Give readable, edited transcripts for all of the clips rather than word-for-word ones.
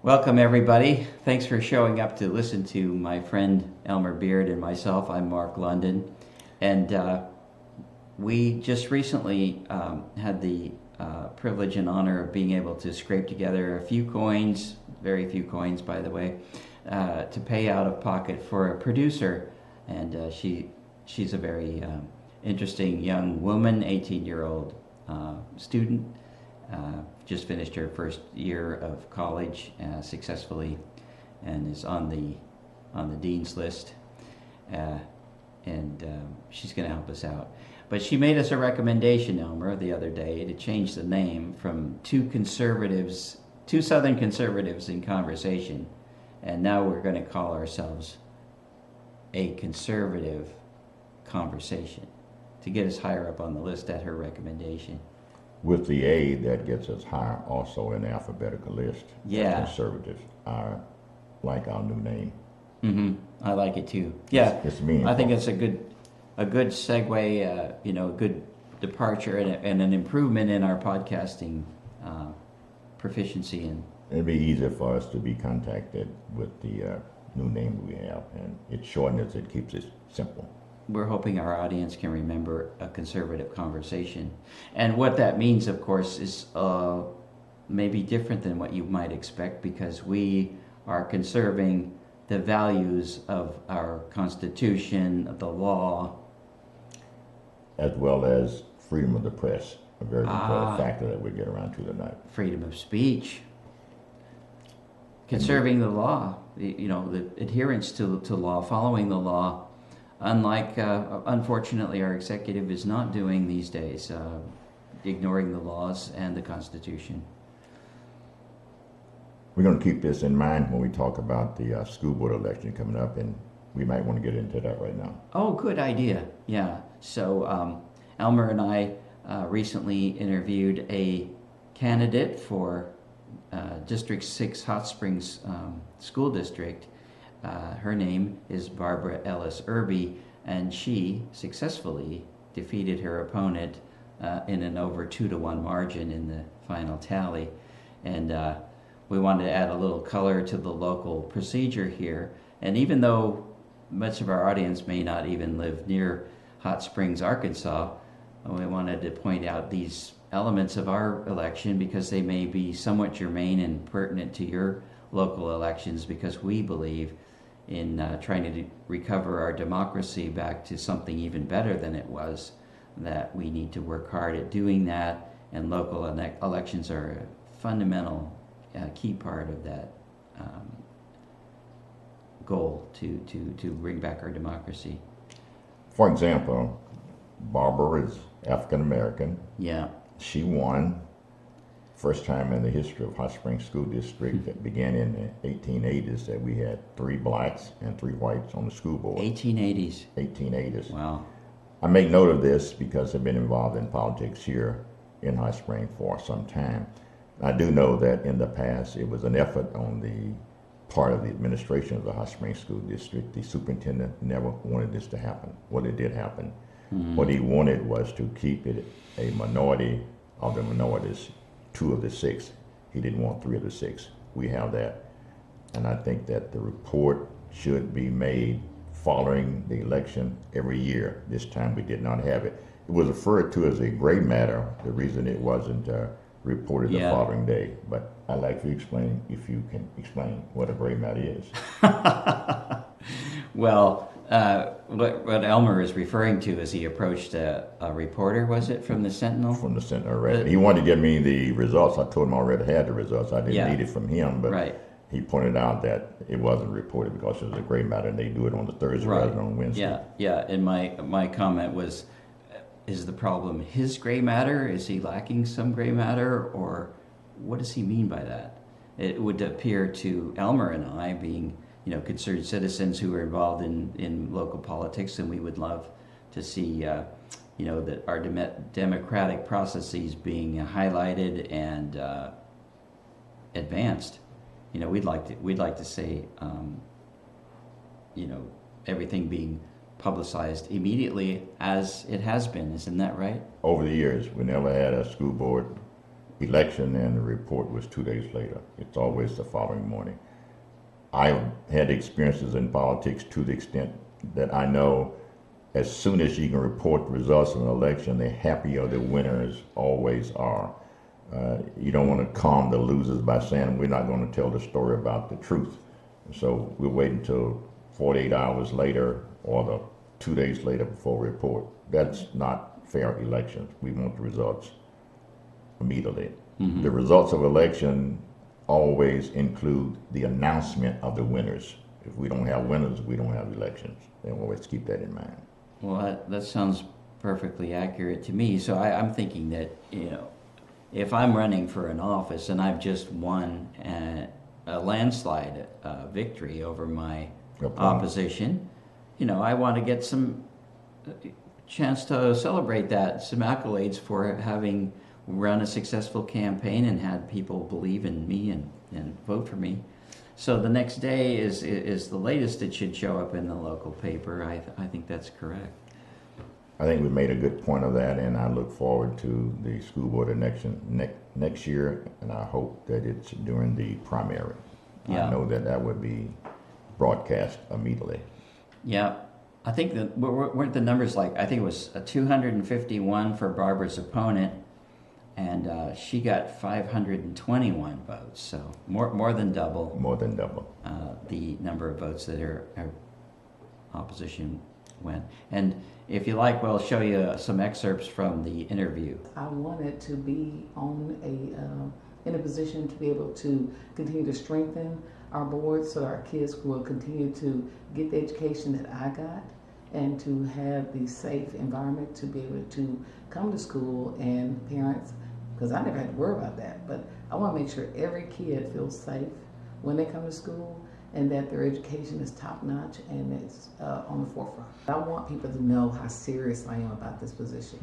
Welcome, everybody. Thanks for showing up to listen to my friend Elmer Beard and myself. I'm Mark London. And we just recently had the privilege and honor of being able to scrape together a few coins, very few coins, by the way, to pay out of pocket for a producer. And she's a very interesting young woman, 18-year-old student. Just finished her first year of college successfully, and is on the dean's list, and she's going to help us out. But she made us a recommendation, Elmer, the other day to change the name from two Southern conservatives in conversation, and now we're going to call ourselves a conservative conversation to get us higher up on the list at her recommendation. With the A, that gets us higher also in the alphabetical list. Yeah. Conservatives are like our new name. Mm-hmm. I like it too. Yeah. It's meaningful. I think it's a good segue, a good departure and an improvement in our podcasting proficiency. And it'd be easier for us to be contacted with the new name we have, and it shortens it, keeps it simple. We're hoping our audience can remember a conservative conversation. And what that means, of course, is maybe different than what you might expect, because we are conserving the values of our Constitution, of the law. As well as freedom of the press, a very important factor that we get around to tonight. Freedom of speech. Conserving the law, the adherence to law, following the law. Unlike, unfortunately, our executive is not doing these days, ignoring the laws and the Constitution. We're going to keep this in mind when we talk about the school board election coming up, and we might want to get into that right now. Oh, good idea. Yeah. So Elmer and I recently interviewed a candidate for District 6 Hot Springs School District. Her name is Barbara Ellis Irby, and she successfully defeated her opponent in an over 2-1 margin in the final tally. And we wanted to add a little color to the local procedure here. And even though much of our audience may not even live near Hot Springs, Arkansas, we wanted to point out these elements of our election because they may be somewhat germane and pertinent to your local elections, because we believe in trying to recover our democracy back to something even better than it was, that we need to work hard at doing that, and local elections are a fundamental key part of that goal to bring back our democracy. For example, Barbara is African American. Yeah. She won first time in the history of Hot Springs School District that began in the 1880s that we had 3 blacks and 3 whites on the school board. 1880s. 1880s. Wow. I make note of this because I've been involved in politics here in Hot Springs for some time. I do know that in the past it was an effort on the part of the administration of the Hot Springs School District. The superintendent never wanted this to happen. Well, it did happen. Mm-hmm. What he wanted was to keep it a minority of the minorities. 2 of the 6. He didn't want 3 of the 6. We have that. And I think that the report should be made following the election every year. This time we did not have it. It was referred to as a gray matter, the reason it wasn't reported the following day. But I'd like to explain, if you can explain what a gray matter is. Well, what Elmer is referring to is he approached a reporter, was it, from the Sentinel? From the Sentinel, right. He wanted to get me the results. I told him I already had the results. I didn't need it from him, but he pointed out that it wasn't reported because it was a gray matter, and they do it on the Thursday rather than on Wednesday. Yeah. And my comment was, is the problem his gray matter? Is he lacking some gray matter? Or what does he mean by that? It would appear to Elmer and I, being concerned citizens who are involved in local politics, and we would love to see, that our democratic processes being highlighted and advanced. We'd like to say, everything being publicized immediately as it has been. Isn't that right? Over the years, we never had a school board election and the report was 2 days later. It's always the following morning. I've had experiences in politics to the extent that I know as soon as you can report the results of an election, the happier the winners always are. You don't want to calm the losers by saying we're not going to tell the story about the truth. So we'll wait until 48 hours later or the 2 days later before we report. That's not fair elections. We want the results immediately. Mm-hmm. The results of election always include the announcement of the winners. If we don't have winners, we don't have elections. And we'll always keep that in mind. Well, that sounds perfectly accurate to me. So I'm thinking that, if I'm running for an office and I've just won a landslide victory over my opposition, I want to get some chance to celebrate that, some accolades for having run a successful campaign and had people believe in me and vote for me. So the next day is the latest it should show up in the local paper. I think that's correct. I think we made a good point of that, and I look forward to the school board election next year, and I hope that it's during the primary. Yeah. I know that would be broadcast immediately. Yeah. I think that weren't the numbers I think it was 251 for Barbara's opponent, and she got 521 votes, so more than double. More than double. The number of votes that her opposition went. And if you like, we'll show you some excerpts from the interview. I wanted to be in a position to be able to continue to strengthen our board so our kids will continue to get the education that I got and to have the safe environment to be able to come to school, and parents, because I never had to worry about that, but I want to make sure every kid feels safe when they come to school and that their education is top-notch and it's on the forefront. I want people to know how serious I am about this position.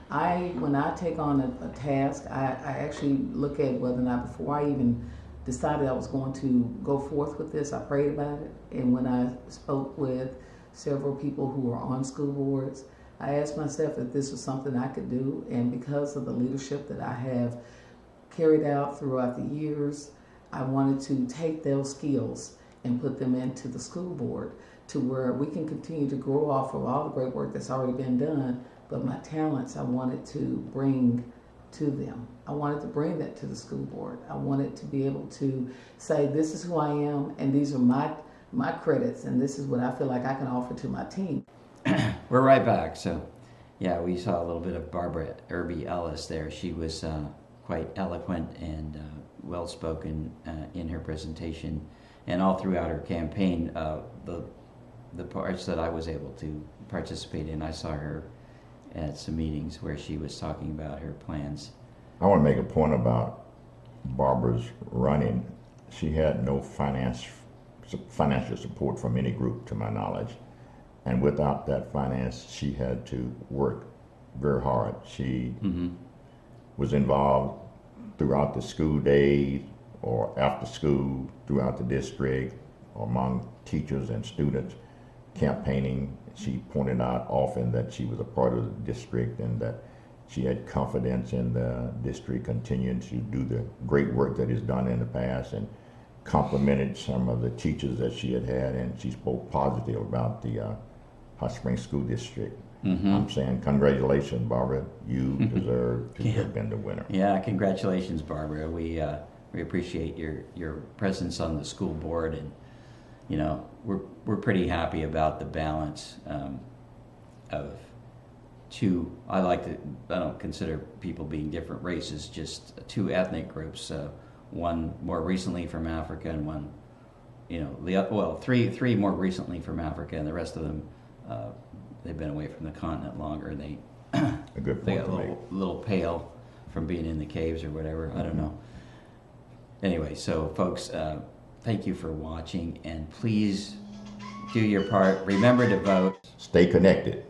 Mm-hmm. When I take on a task, I actually look at whether or not, before I even decided I was going to go forth with this, I prayed about it. And when I spoke with several people who were on school boards, I asked myself if this was something I could do. And because of the leadership that I have carried out throughout the years, I wanted to take those skills and put them into the school board to where we can continue to grow off of all the great work that's already been done, but my talents I wanted to bring to them. I wanted to bring that to the school board. I wanted to be able to say, this is who I am, and these are my credits, and this is what I feel like I can offer to my team. We're right back. So, yeah, we saw a little bit of Barbara Ellis there. She was quite eloquent and well-spoken in her presentation, and all throughout her campaign. The parts that I was able to participate in, I saw her at some meetings where she was talking about her plans. I want to make a point about Barbara's running. She had no financial support from any group, to my knowledge. And without that finance, she had to work very hard. She was involved throughout the school day or after school, throughout the district, among teachers and students, campaigning. She pointed out often that she was a part of the district and that she had confidence in the district continuing to do the great work that is done in the past, and complimented some of the teachers that she had, and she spoke positive about the Hot Springs School District. I'm saying congratulations, Barbara. You deserve to have been the winner. Yeah, congratulations, Barbara. We appreciate your presence on the school board, and we're pretty happy about the balance of two. I don't consider people being different races, just two ethnic groups. One more recently from Africa, and one, three more recently from Africa, and the rest of them they've been away from the continent longer. They a good point got a little pale from being in the caves or whatever. I don't know. Anyway, so folks, thank you for watching, and please do your part. Remember to vote. Stay connected.